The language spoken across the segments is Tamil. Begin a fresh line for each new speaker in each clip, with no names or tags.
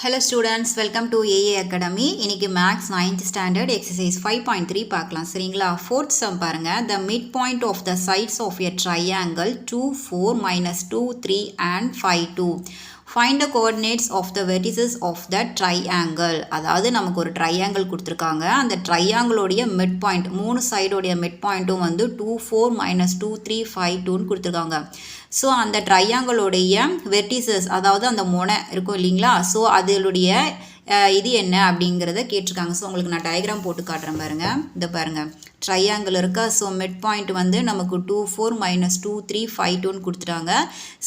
Hello students, welcome to AA Academy. இன்னைக்கு Max 9th standard exercise 5.3 பார்க்கலாம் சரிங்களா. Fourth sum பாருங்க. The midpoint of the sides of a triangle 2, 4, minus 2, 3 and 5, 2. Find the coordinates of the vertices of the triangle. அதாவது நமக்கு ஒரு triangle கொடுத்திருக்காங்க. அந்த triangleோடைய midpoint, மூணு சைடோடைய midpointும் வந்து 2, 4, minus 2, 3, 5, 2 கொடுத்திருக்காங்க. ஸோ அந்த ட்ரையாங்கிளோடைய வெர்டிசஸ் அதாவது அந்த முனை இருக்கும் இல்லைங்களா ஸோ அதனுடைய இது என்ன அப்படிங்கிறத கேட்டிருக்காங்க ஸோ உங்களுக்கு நான் டயக்ராம் போட்டு காட்டுறேன் பாருங்கள் இதை பாருங்கள் ட்ரையாங்கிள் இருக்கா ஸோ மிட் பாயிண்ட் வந்து நமக்கு 2, 4, minus 2, 3, 5, 2 கொடுத்துட்டாங்க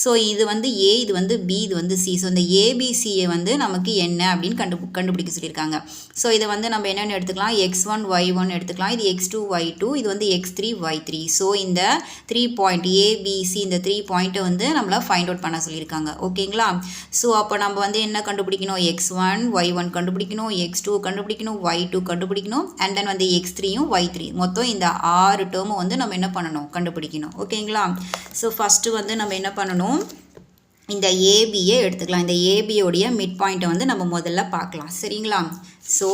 ஸோ இது வந்து ஏ இது வந்து பி இது வந்து சி ஸோ இந்த ஏபிசியை வந்து நமக்கு என்ன அப்படின்னு கண்டுபிடிக்க சொல்லியிருக்காங்க ஸோ இதை வந்து நம்ம என்னென்னு எடுத்துக்கலாம் x1 y1 எடுத்துக்கலாம் இது x2 y2 இது வந்து x3 y3 ஸோ இந்த 3 பாயிண்ட் ஏபிசி இந்த 3 பாயிண்ட்டை வந்து நம்மளை ஃபைண்ட் அவுட் பண்ண சொல்லியிருக்காங்க ஓகேங்களா ஸோ அப்போ நம்ம வந்து என்ன கண்டுபிடிக்கணும் x1 y1 கண்டுபிடிக்கணும் x2 கண்டுபிடிக்கணும் y2 கண்டுபிடிக்கணும் அண்ட் தென் வந்து x3யும் y3 மொத்தம் இந்த 6 டேர்மும் வந்து நம்ம என்ன பண்ணணும் கண்டுபிடிக்கணும் ஓகேங்களா ஸோ ஃபஸ்ட்டு வந்து நம்ம என்ன பண்ணணும் இந்த ஏபியை எடுத்துக்கலாம் இந்த ஏபியோடைய மிட் பாயிண்ட்டை வந்து நம்ம முதல்ல பார்க்கலாம் சரிங்களா ஸோ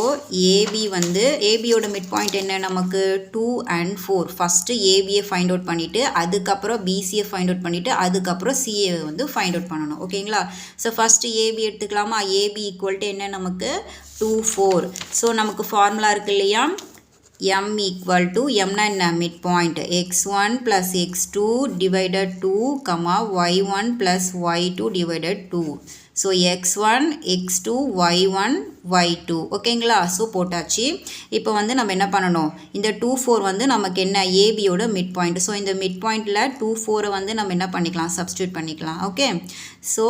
ஏபி வந்து ஏபியோட மிட் பாயிண்ட் என்ன நமக்கு 2 and 4 ஃபஸ்ட்டு ஏபியை ஃபைண்ட் அவுட் பண்ணிவிட்டு அதுக்கப்புறம் பிசியை ஃபைண்ட் அவுட் பண்ணிவிட்டு அதுக்கப்புறம் சிஏ வந்து ஃபைண்ட் அவுட் பண்ணணும் ஓகேங்களா ஸோ ஃபஸ்ட்டு ஏபி எடுத்துக்கலாமா ஏபி ஈக்குவல் டு என்ன நமக்கு 2, 4 ஸோ நமக்கு ஃபார்முலா இருக்கு இல்லையா m equal to m na midpoint x1 plus x2 divided 2 comma y1 plus y2 divided 2 so x1 x2 y1 y2 ஓகேங்களா ஸோ போட்டாச்சு இப்போ வந்து நம்ம என்ன பண்ணணும் இந்த 2, 4 வந்து நமக்கு என்ன ஏபியோட மிட் பாயிண்ட் ஸோ இந்த மிட் பாயிண்டில் 2, 4 வந்து நம்ம என்ன பண்ணிக்கலாம் சப்ஸ்டியூட் பண்ணிக்கலாம் okay so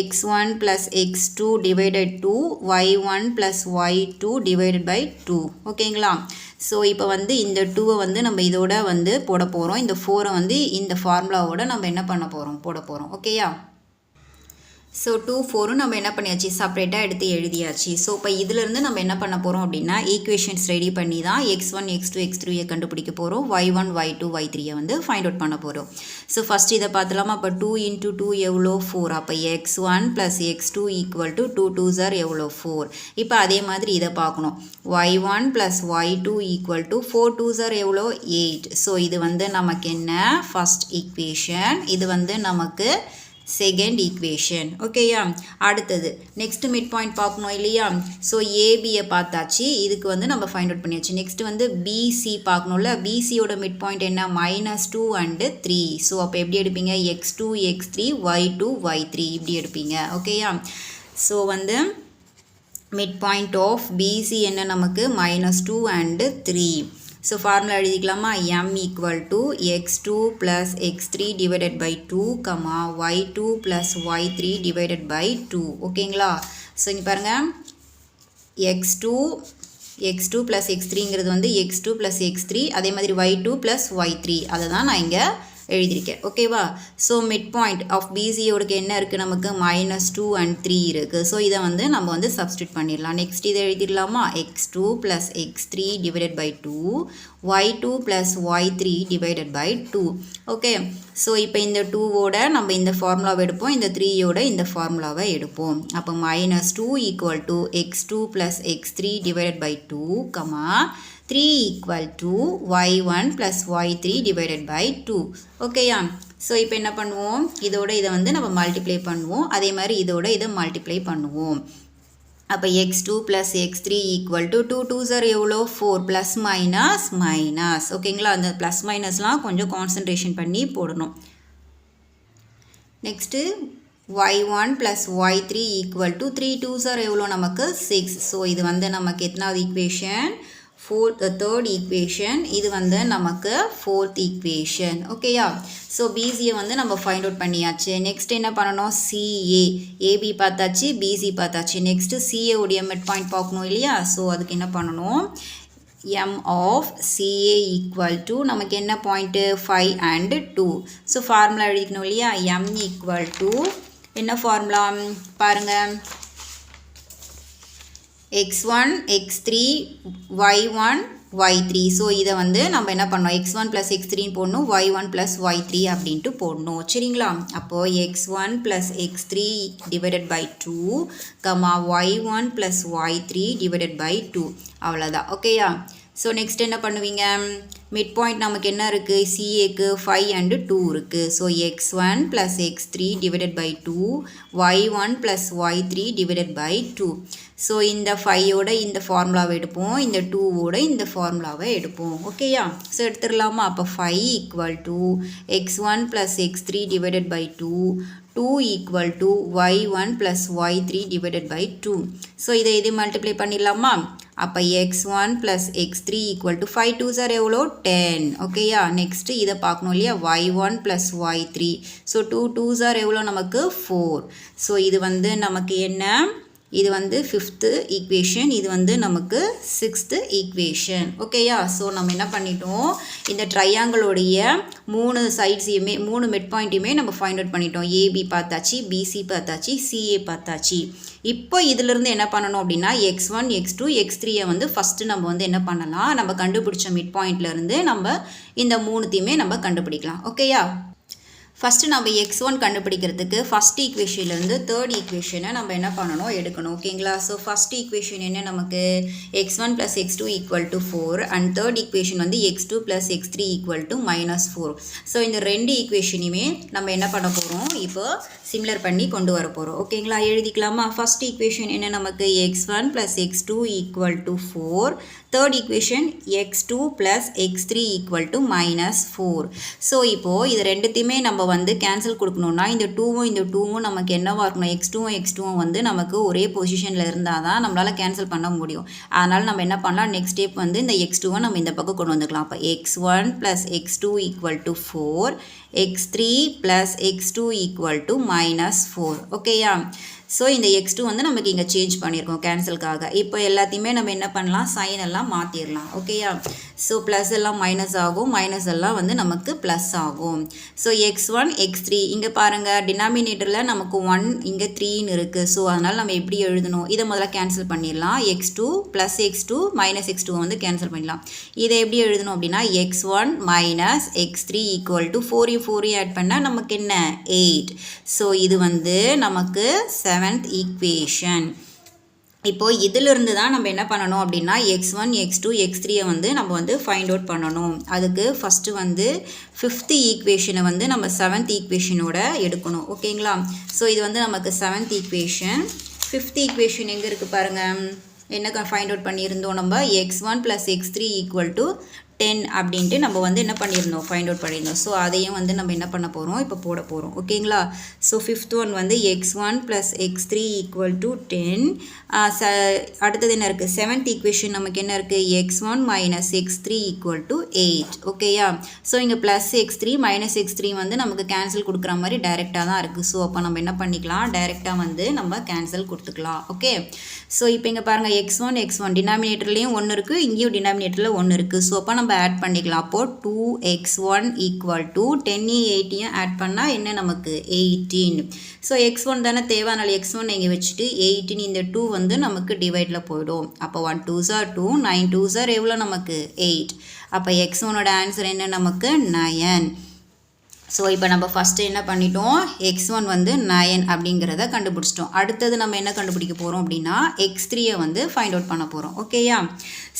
x1 plus x2 divided 2 y1 plus y2 divided by 2 ஓகேங்களா ஸோ இப்போ வந்து இந்த 2 வந்து நம்ம இதோட வந்து போட போகிறோம் இந்த 4 வந்து இந்த ஃபார்முலாவோட நம்ம என்ன பண்ண போகிறோம் போட போகிறோம் ஓகேயா ஸோ 2, 4 நம்ம என்ன பண்ணியாச்சு செப்பரேட்டாக எடுத்து எழுதியாச்சு ஸோ இப்போ இதிலேருந்து நம்ம என்ன பண்ண போகிறோம் அப்படின்னா ஈக்குவேஷன்ஸ் ரெடி பண்ணி தான் x1 x2 x3 கண்டுபிடிக்க போகிறோம் y1 y2 y3 வந்து ஃபைண்ட் அவுட் பண்ண போகிறோம் ஸோ ஃபஸ்ட் இதை பார்த்துலாமா அப்போ 2 into 2 எவ்வளோ 4 அப்போ x1 plus x2 equal to 2 2s are எவ்வளோ 4 இப்போ அதே மாதிரி இதை பார்க்கணும் y1 plus y2 equal to 4 2s are எவ்வளோ 8 ஸோ இது வந்து நமக்கு என்ன ஃபஸ்ட் ஈக்குவேஷன் இது வந்து நமக்கு செகண்ட் ஈக்குவேஷன் ஓகேயா அடுத்தது நெக்ஸ்ட் மிட் பாயிண்ட் பார்க்கணும் இல்லையா ஸோ ஏபியை பார்த்தாச்சு இதுக்கு வந்து நம்ம ஃபைண்ட் அவுட் பண்ணியாச்சு நெக்ஸ்ட் வந்து பிசி பார்க்கணும்ல பிசியோட மிட் பாயிண்ட் என்ன -2 and 3 ஸோ அப்போ எப்படி எடுப்பீங்க x2 x3 y2 y3 இப்படி எடுப்பீங்க ஓகேயா ஸோ வந்து மிட் பாயிண்ட் ஆஃப் பிசி என்ன நமக்கு -2 and 3 ஸோ ஃபார்முலா எழுதிக்கலாமா m equal to x2 plus x3 divided by 2 comma y2 plus y3 divided by 2 ஓகேங்களா ஸோ இங்கே பாருங்கள் x2 plus x3ங்கிறது வந்து x2 plus x3 அதே மாதிரி y2 plus y3 அதை தான் நான் இங்கே எழுதியிருக்கேன் ஓகேவா ஸோ மிட் பாயிண்ட் ஆஃப் பிசியோடுக்கு என்ன இருக்குது நமக்கு -2 and 3 இருக்குது ஸோ இதை வந்து நம்ம வந்து சப்ஸ்டியூட் பண்ணிடலாம் நெக்ஸ்ட் இதை எழுதிடலாமா x2 plus x3 divided by 2 y2 plus y3 divided by 2 okay so இப்போ இந்த 2வோட நம்ம இந்த ஃபார்முலாவை எடுப்போம் இந்த 3யோட இந்த ஃபார்முலாவை எடுப்போம் அப்போ -2 equal to x2 plus x3 divided by 2 comma 3 equal to y1 plus y3 divided by 2 ஓகேயா ஸோ இப்போ என்ன பண்ணுவோம் இதோட இதை வந்து நம்ம மல்டிப்ளை பண்ணுவோம் அதே மாதிரி இதோட இதை மல்டிப்ளை பண்ணுவோம் அப்போ x2 plus x3 equal to 2 2s are எவ்வளோ 4 ப்ளஸ் மைனஸ் மைனஸ் ஓகேங்களா அந்த ப்ளஸ் மைனஸ்லாம் கொஞ்சம் கான்சன்ட்ரேஷன் பண்ணி போடணும் next y1 plus y3 equal to 3 2s are எவ்வளோ நமக்கு 6 ஸோ இது வந்து நமக்கு எத்தனாவது ஈக்குவேஷன் தேர்ட் ஈக்குவேஷன் இது வந்து நமக்கு ஃபோர்த் ஈக்குவேஷன் ஓகேயா ஸோ பிசியை வந்து நம்ம ஃபைண்ட் அவுட் பண்ணியாச்சு நெக்ஸ்ட் என்ன பண்ணணும் சிஏ ஏபி பார்த்தாச்சு பிசி பார்த்தாச்சு நெக்ஸ்ட்டு சிஏ உடைய மிட் பாயிண்ட் பார்க்கணும் இல்லையா ஸோ அதுக்கு என்ன பண்ணணும் m of CA equal to நமக்கு என்ன பாயிண்ட்டு 5 and 2 ஸோ ஃபார்முலா எழுதிக்கணும் இல்லையா m equal to என்ன ஃபார்முலா பாருங்கள் x1 x3 y1 y3. So இதை வந்து நம்ம என்ன பண்ணோம், x1 + x3 போடணும், y1 + y3 அப்படின்ட்டு போடணும். சரிங்களா? அப்போது x1 + x3 divided by 2 y1 + y3 divided by 2 அவ்வளோதான். ஓகேயா? ஸோ நெக்ஸ்ட் என்ன பண்ணுவீங்க, மிட் பாயிண்ட் நமக்கு என்ன இருக்குது, சிஏக்கு 5 and 2 இருக்குது. So x1 + x3 divided by 2 y1 + y3 divided by 2. So இந்த 5ஓட இந்த ஃபார்முலாவை எடுப்போம், இந்த 2ஓட இந்த ஃபார்முலாவை எடுப்போம். ஓகேயா? ஸோ எடுத்துடலாமா? அப்போ 5 = x1 + x3 divided by 2 2 = y1 + y3 divided by 2. So இதை மல்டிப்ளை பண்ணிடலாமா? அப்போ x1 + x3 = 5 2s are எவ்வளோ 10. ஓகேயா? நெக்ஸ்ட்டு இதை பார்க்கணும் இல்லையா, y1 + y3. So 2 2s are எவ்வளோ நமக்கு 4. ஸோ இது வந்து நமக்கு என்ன, இது வந்து 5th ஈக்குவேஷன், இது வந்து நமக்கு 6th ஈக்குவேஷன். ஓகேயா? ஸோ நம்ம என்ன பண்ணிட்டோம், இந்த ட்ரையாங்கிளோடைய 3 சைட்ஸையுமே 3 மிட் பாயிண்ட்டையுமே நம்ம ஃபைண்ட் அவுட் பண்ணிட்டோம். ஏபி பார்த்தாச்சு, பிசி பார்த்தாச்சு, சிஏ பார்த்தாச்சு. இப்போ இதிலிருந்து என்ன பண்ணணும் அப்படின்னா x1 x2 x3 வந்து ஃபஸ்ட்டு நம்ம வந்து என்ன பண்ணலாம், நம்ம கண்டுபிடிச்ச மிட் பாயிண்ட்லேருந்து நம்ம இந்த 3த்தையுமே நம்ம கண்டுபிடிக்கலாம். ஓகேயா? ஃபஸ்ட்டு நம்ம x1 கண்டுபிடிக்கிறதுக்கு ஃபஸ்ட் ஈக்குவேஷன்லேருந்து தேர்ட் ஈக்குவேஷனை நம்ம என்ன பண்ணணும், எடுக்கணும். ஓகேங்களா? ஸோ ஃபஸ்ட் ஈக்குவேஷன் என்ன நமக்கு, x1 + x2 = 4 and third equation வந்து x2 + x3 = -4. ஸோ இந்த ரெண்டு ஈக்குவேஷனையுமே நம்ம என்ன பண்ண போகிறோம், இப்போ சிமிலர் பண்ணி கொண்டு வர போகிறோம். ஓகேங்களா? எழுதிக்கலாமா? ஃபஸ்ட் ஈக்குவேஷன் என்ன நமக்கு, x1 + x2 = 4. Third equation x2 + x3 = -4. So இப்போது இது ரெண்டுத்தையுமே நம்ம வந்து கேன்சல் கொடுக்கணுன்னா இந்த 2வும் இந்த 2வும் நமக்கு என்னவாக இருக்கணும், x2வும் x2வும் வந்து நமக்கு ஒரே பொசிஷனில் இருந்தால் தான் நம்மளால் கேன்சல் பண்ண முடியும். அதனால் நம்ம என்ன பண்ணலாம், நெக்ஸ்ட் ஸ்டெப் வந்து இந்த x2வை நம்ம இந்த பக்கம் கொண்டு வந்துக்கலாம். அப்போ x1 + x2 = 4, x3 + x2 = -4. ஓகேயா? ஸோ இந்த x2 வந்து நமக்கு இங்கே சேஞ்ச் பண்ணியிருக்கோம் கேன்சலுக்காக. இப்போ எல்லாத்தையுமே நம்ம என்ன பண்ணலாம், சைன் எல்லாம் மாற்றிடலாம். ஓகேயா? ஸோ ப்ளஸ் எல்லாம் மைனஸ் ஆகும், மைனஸ் எல்லாம் வந்து நமக்கு ப்ளஸ் ஆகும். ஸோ x1 x3 இங்கே பாருங்கள், டினாமினேட்டரில் நமக்கு 1 இங்கே 3ன்னு இருக்குது. ஸோ அதனால் நம்ம எப்படி எழுதணும், இதை முதல்ல கேன்சல் பண்ணிடலாம். x2 + x2 - x2 வந்து கேன்சல் பண்ணிடலாம். இதை எப்படி எழுதணும் அப்படின்னா x1 - x3 = 4 ஆட் பண்ணால் நமக்கு என்ன 8. ஸோ இது வந்து நமக்கு 7th ஈக்குவேஷன். இப்போது இதிலிருந்து தான் நம்ம என்ன பண்ணணும் அப்படின்னா x1 x2 x3 வந்து நம்ம வந்து ஃபைண்ட் அவுட் பண்ணணும். அதுக்கு ஃபஸ்ட்டு வந்து 5th ஈக்குவேஷனை வந்து நம்ம 7th ஈக்குவேஷனோட எடுக்கணும். ஓகேங்களா? ஸோ இது வந்து நமக்கு 7th ஈக்குவேஷன். 5th ஈக்குவேஷன் எங்கே இருக்குது பாருங்கள், என்ன ஃபைண்ட் அவுட் பண்ணியிருந்தோம் நம்ம, x1 + x3 = 10 அப்படின்ட்டு நம்ம வந்து என்ன பண்ணியிருந்தோம், ஃபைண்ட் அவுட் பண்ணியிருந்தோம். ஸோ அதையும் வந்து நம்ம என்ன பண்ண போகிறோம், இப்போ போட போகிறோம். ஓகேங்களா? ஸோ 5th ஒன் வந்து x1 + x3 = 10. அடுத்தது என்ன இருக்குது, 7th ஈக்குவேஷன் நமக்கு என்ன இருக்குது, x1 - x3 = 8. ஓகேயா? ஸோ இங்கே ப்ளஸ் x3 - x3 வந்து நமக்கு கேன்சல் கொடுக்குற மாதிரி டைரெக்டாக தான் இருக்குது. ஸோ அப்போ நம்ம என்ன பண்ணிக்கலாம், டைரெக்டாக வந்து நம்ம கேன்சல் கொடுத்துக்கலாம். ஓகே? ஸோ இப்போ இங்கே பாருங்கள், x1 டினாமினேட்டர்லேயும் 1 இருக்குது, இங்கேயும் டினாமினேட்டரில் 1 இருக்குது. ஸோ அப்போ நம்ம ஆட் பண்ணிக்கலாம். அப்போது 2x1 = 10 8 ஆட் பண்ணால் என்ன நமக்கு 18. ஸோ x1 தானே தேவை, அதனால் x1 இங்கே வச்சுட்டு 18 இந்த 2 வந்து நமக்கு டிவைடில் போயிடும். அப்போ 1 2s are 2, 9 2s are எவ்வளோ நமக்கு 8. அப்போ x1ஓட ஆன்சர் என்ன நமக்கு 9. ஸோ இப்போ நம்ம ஃபஸ்ட்டு என்ன பண்ணிட்டோம், x1 வந்து 9 அப்படிங்கிறத கண்டுபிடிச்சிட்டோம். அடுத்தது நம்ம என்ன கண்டுபிடிக்க போகிறோம் அப்படின்னா x3 வந்து ஃபைண்ட் அவுட் பண்ண போகிறோம். ஓகேயா?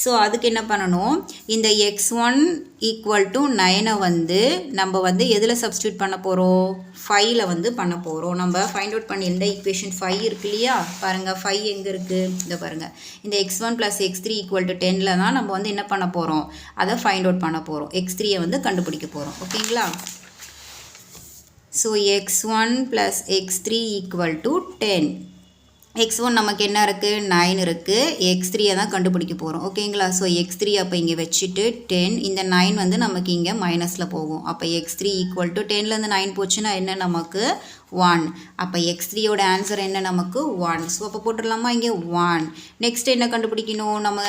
ஸோ அதுக்கு என்ன பண்ணணும், இந்த x1 = 9 வந்து நம்ம வந்து எதில் சப்ஸ்டியூட் பண்ண போகிறோம், 5ல் வந்து பண்ண போகிறோம். நம்ம ஃபைண்ட் அவுட் பண்ணியிருந்த ஈக்குவேஷன் 5 இருக்கு இல்லையா, பாருங்கள் 5 எங்கே இருக்குது, இந்த பாருங்கள், இந்த x1 + x3 = 10ல் தான் நம்ம வந்து என்ன பண்ண போகிறோம், அதை ஃபைண்ட் அவுட் பண்ண போகிறோம். x3 வந்து கண்டுபிடிக்க போகிறோம். ஓகேங்களா? So x1 + x3 = 10. x1 நமக்கு என்ன இருக்குது, 9 இருக்குது, x3 தான் கண்டுபிடிக்க போகிறோம். ஓகேங்களா? ஸோ x3 அப்போ இங்கே வச்சுட்டு 10, இந்த 9 வந்து நமக்கு இங்கே மைனஸில் போகும். அப்போ x3 = 10லேருந்து 9 போச்சுன்னா என்ன நமக்கு 1. அப்போ x3ஓட ஆன்சர் என்ன நமக்கு 1. ஸோ அப்போ போட்டுடலாமா இங்கே 1. நெக்ஸ்ட் என்ன கண்டுபிடிக்கணும், நம்ம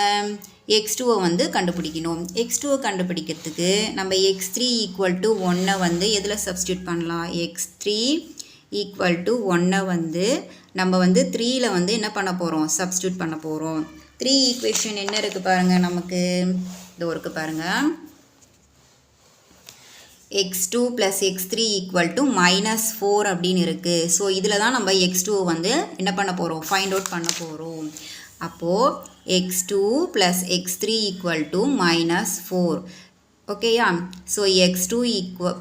x2 வந்து கண்டுபிடிக்கணும். x2 கண்டுபிடிக்கிறதுக்கு நம்ம x3 = 1 வந்து எதில் சப்ஸ்டியூட் பண்ணலாம், x3 = 1 வந்து நம்ம வந்து 3ல் வந்து என்ன பண்ண போகிறோம், சப்ஸ்டியூட் பண்ண போகிறோம். 3 ஈக்குவேஷன் என்ன இருக்குது பாருங்கள், நமக்கு இது ஒருக்கு பாருங்கள், x2 plus x3 equal to -4 அப்படின்னு இருக்குது. ஸோ இதில் தான் நம்ம x2 வந்து என்ன பண்ண போகிறோம், ஃபைண்ட் அவுட் பண்ண போகிறோம். அப்போது x2 plus x3 equal to -4. ஓகேயா? ஸோ x2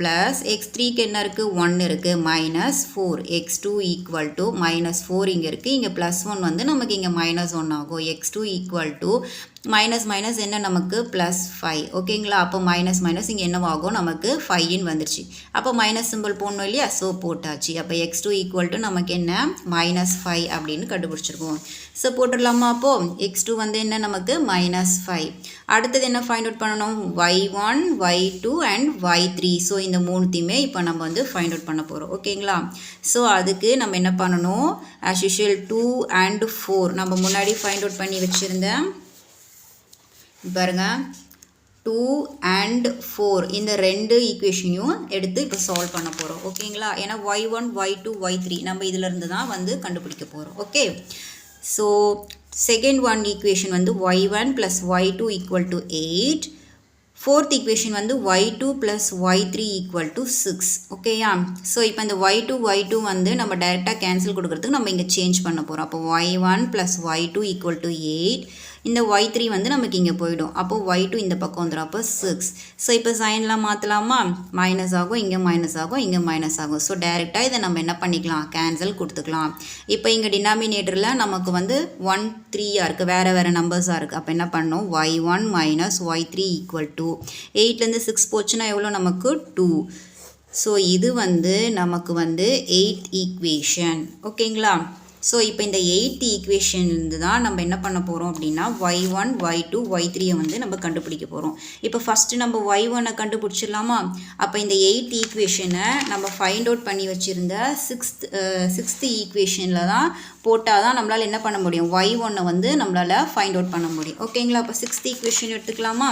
plus x3க்கு என்ன இருக்குது, 1 இருக்குது, -4. x2 equal to -4 இங்கே இருக்குது, இங்கே +1 வந்து நமக்கு இங்கே -1 ஆகும். x2 equal to மைனஸ் என்ன நமக்கு +5. ஓகேங்களா? அப்போ மைனஸ் இங்கே என்னவாகும், நமக்கு 5ன்னு வந்துருச்சு. அப்போ மைனஸ் சிம்பிள் போடணும் இல்லையா? ஸோ போட்டாச்சு. அப்போ x2 equal to நமக்கு என்ன -5 அப்படின்னு கண்டுபிடிச்சிருக்கோம். ஸோ போட்டுடலாமா? அப்போது x2 வந்து என்ன நமக்கு -5. அடுத்தது என்ன ஃபைண்ட் அவுட் பண்ணணும், y1 y2 and y3. So இந்த மூணுத்தையுமே இப்போ நம்ம வந்து ஃபைண்ட் அவுட் பண்ண போகிறோம். ஓகேங்களா? ஸோ அதுக்கு நம்ம என்ன பண்ணணும், ஆஸ் யூஷுவல் 2 and 4 நம்ம முன்னாடி ஃபைண்ட் அவுட் பண்ணி வச்சுருந்தேன் பாருங்க. 2 and 4 இந்த ரெண்டு ஈக்குவேஷனையும் எடுத்து இப்போ சால்வ் பண்ண போகிறோம். ஓகேங்களா? ஏன்னா y1 y2 y3 நம்ம இதிலிருந்து தான் வந்து கண்டுபிடிக்க போகிறோம். Okay, so second one equation வந்து y1 plus y2 equal to 8. Fourth equation வந்து y2 plus y3 equal to 6. ஓகேயா? ஸோ இப்போ இந்த y2 வந்து நம்ம டைரெக்டாக கேன்சல் கொடுக்குறதுக்கு நம்ம இங்கே சேஞ்ச் பண்ண போகிறோம். அப்போ y1 plus y2 equal to 8. இந்த y3 வந்து நமக்கு இங்கே போயிடும். அப்போ y2 இந்த பக்கம் வந்துடும். அப்போ 6. ஸோ இப்போ சைன்லாம் மாற்றலாமா, மைனஸ் ஆகும், இங்கே மைனஸ் ஆகும், இங்கே மைனஸ் ஆகும். ஸோ டைரெக்டாக இதை நம்ம என்ன பண்ணிக்கலாம், கேன்சல் கொடுத்துக்கலாம். இப்போ இங்கே டினாமினேட்டரில் நமக்கு வந்து 1 3 இருக்குது, வேறு நம்பர்ஸாக இருக்குது. அப்போ என்ன பண்ணணும், y1 minus y3 equal to 8லேருந்து 6 போச்சுன்னா எவ்வளோ நமக்கு 2. ஸோ இது வந்து நமக்கு வந்து 8th ஈக்குவேஷன். ஓகேங்களா? ஸோ இப்போ இந்த 8th ஈக்குவேஷன்லேருந்து தான் நம்ம என்ன பண்ண போகிறோம் அப்படின்னா y1 y2 y3 வந்து நம்ம கண்டுபிடிக்க போகிறோம். இப்போ ஃபஸ்ட்டு நம்ம y1 கண்டுபிடிச்சிடலாமா? அப்போ இந்த 8th ஈக்குவேஷனை நம்ம ஃபைண்ட் அவுட் பண்ணி வச்சுருந்த சிக்ஸ்த் ஈக்குவேஷனில் தான் போட்டால் தான் நம்மளால் என்ன பண்ண முடியும், y1 வந்து நம்மளால் ஃபைண்ட் அவுட் பண்ண முடியும். ஓகேங்களா? அப்போ 6th ஈக்குவேஷன் எடுத்துக்கலாமா?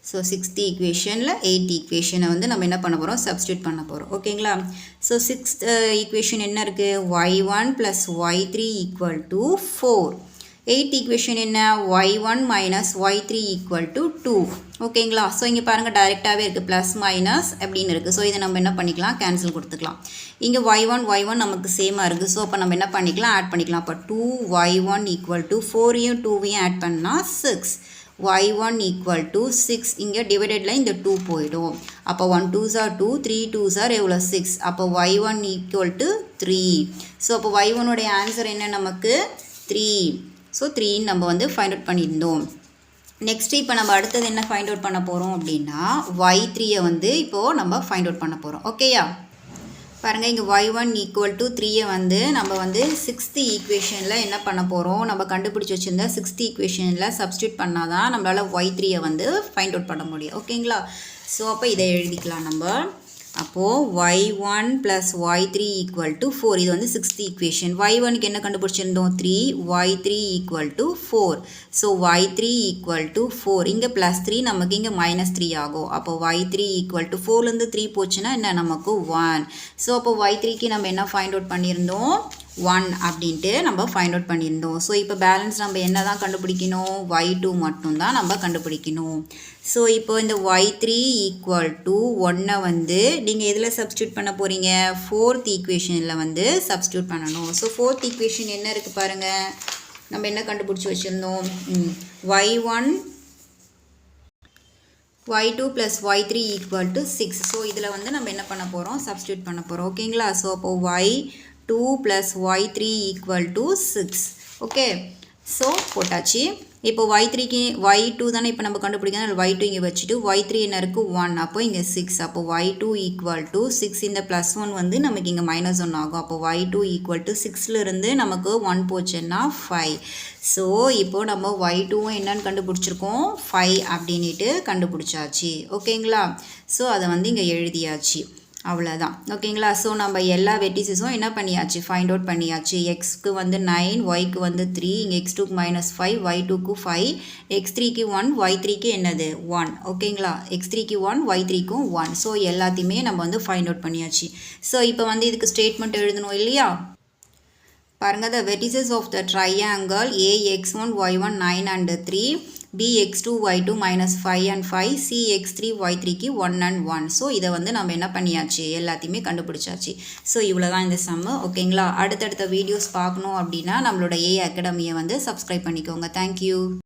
ஸோ 6th ஈக்குவேஷனில் 8th ஈக்குவேஷனை வந்து நம்ம என்ன பண்ண போகிறோம், சப்ஸ்டியூட் பண்ண போகிறோம். ஓகேங்களா? ஸோ 6th ஈக்குவேஷன் என்ன இருக்குது, y1 plus y3 equal to 4. 8th equation என்ன, y1 minus y3 equal to 2. ஓகேங்களா? ஸோ இங்கே பாருங்கள் டைரெக்டாகவே இருக்குது, ப்ளஸ் மைனஸ் அப்படின்னு இருக்குது. ஸோ இதை நம்ம என்ன பண்ணிக்கலாம், கேன்சல் கொடுத்துக்கலாம். இங்கே y1 நமக்கு சேமாக இருக்குது. ஸோ அப்போ நம்ம என்ன பண்ணிக்கலாம், ஆட் பண்ணிக்கலாம். அப்போ 2y1 equal to 4யும் 2வையும் ஆட் பண்ணால் 6. y1 equal to 6. இங்கே டிவைடடில் இந்த 2 போயிடும். அப்போ 1 2s are 2, 3 2s are எவ்வளோ 6. அப்போ y1 equal to 3. ஸோ அப்போ y1உடைய ஆன்சர் என்ன நமக்கு 3. ஸோ 3 நம்ம வந்து ஃபைண்ட் அவுட் பண்ணியிருந்தோம். நெக்ஸ்ட்டு இப்போ நம்ம அடுத்தது என்ன ஃபைண்ட் அவுட் பண்ண போகிறோம் அப்படின்னா y3 வந்து இப்போது நம்ம ஃபைண்ட் அவுட் பண்ண போகிறோம். ஓகேயா? பாருங்கள், இங்கே y1 equal to 3 வந்து நம்ம வந்து 6th ஈக்குவேஷனில் என்ன பண்ண போகிறோம், நம்ம கண்டுபிடிச்சி வச்சுருந்த 6th ஈக்குவேஷனில் சப்ஸ்டியூட் பண்ணால் தான் நம்மளால் y3 வந்து ஃபைண்ட் அவுட் பண்ண முடியும். ஓகேங்களா? ஸோ அப்போ இதை எழுதிக்கலாம் நம்ம. அப்போது y1 plus y3 equal to 4. இது வந்து 6th ஈக்குவேஷன். y1க்கு என்ன கண்டுபிடிச்சிருந்தோம், 3. y3 equal to 4. So y3 equal to 4. இங்கே +3 நமக்கு இங்கே -3 ஆகும். அப்போ y3 equal to 4லேருந்து 3 போச்சுன்னா என்ன நமக்கு 1. ஸோ அப்போ y3க்கு நம்ம என்ன ஃபைண்ட் அவுட் பண்ணியிருந்தோம், 1 அப்படின்ட்டு நம்ம ஃபைண்ட் அவுட் பண்ணியிருந்தோம். ஸோ இப்போ பேலன்ஸ் நம்ம என்ன தான் கண்டுபிடிக்கணும், y2 மட்டும்தான் நம்ம கண்டுபிடிக்கணும். ஸோ இப்போ இந்த y3 equal to 1 வந்து நீங்கள் எதில் சப்ஸ்டியூட் பண்ண போகிறீங்க, 4th ஈக்குவேஷனில் வந்து சப்ஸ்டியூட் பண்ணணும். ஸோ 4th ஈக்குவேஷன் என்ன இருக்குது பாருங்கள், நம்ம என்ன கண்டுபிடிச்சி வச்சுருந்தோம், y1 y2 plus y3 equal to 6. So இதில் வந்து நம்ம என்ன பண்ண போகிறோம், சப்ஸ்டியூட் பண்ண போகிறோம். ஓகேங்களா? ஸோ அப்போ y2 plus y3 equal to 6. Okay, so போட்டாச்சு. இப்போ y3க்கு y2 தானே இப்போ நம்ம கண்டுபிடிக்கணும், y2 இங்கே வச்சுட்டு y3 என்ன இருக்குது 1. அப்போ இங்கே 6. அப்போ y2 equal to 6. இந்த +1 வந்து நமக்கு இங்கே -1 ஆகும். அப்போ y2 equal to 6லேருந்து நமக்கு 1 போச்சுன்னா 5. ஸோ இப்போது நம்ம y2வும் என்னன்னு கண்டுபிடிச்சிருக்கோம், 5 அப்படின்ட்டு கண்டுபிடிச்சாச்சு. ஓகேங்களா? ஸோ அதை வந்து இங்கே எழுதியாச்சு. அவ்வளோதான். ஓகேங்களா? ஸோ நம்ம எல்லா வெர்டிசஸும் என்ன பண்ணியாச்சு, ஃபைண்ட் அவுட் பண்ணியாச்சு. எக்ஸ்க்கு வந்து 9, ஒய்க்கு வந்து 3, இங்கே x2க்கு -5, y2க்கு 5, x3க்கு 1, y3க்கு என்னது 1. ஓகேங்களா? x3க்கு 1, y3க்கும் 1. ஸோ எல்லாத்தையுமே நம்ம வந்து ஃபைண்ட் அவுட் பண்ணியாச்சு. ஸோ இப்போ வந்து இதுக்கு ஸ்டேட்மெண்ட் எழுதணும் இல்லையா? பாருங்கள், the vertices of the triangle AX1, Y1, 9 and 3 bx2 y2 minus 5 and 5 cx3 y3க்கு 1 and 1. So இதை வந்து நம்ம என்ன பண்ணியாச்சு, எல்லாத்தையுமே கண்டுபிடிச்சாச்சு. ஸோ இவ்வளோதான் இந்த சம்மு. ஓகேங்களா? அடுத்தடுத்த வீடியோஸ் பார்க்கணும் அப்படின்னா நம்மளோட ஏஐ அகாடமியை வந்து சப்ஸ்கிரைப் பண்ணிக்கோங்க. தேங்க்யூ.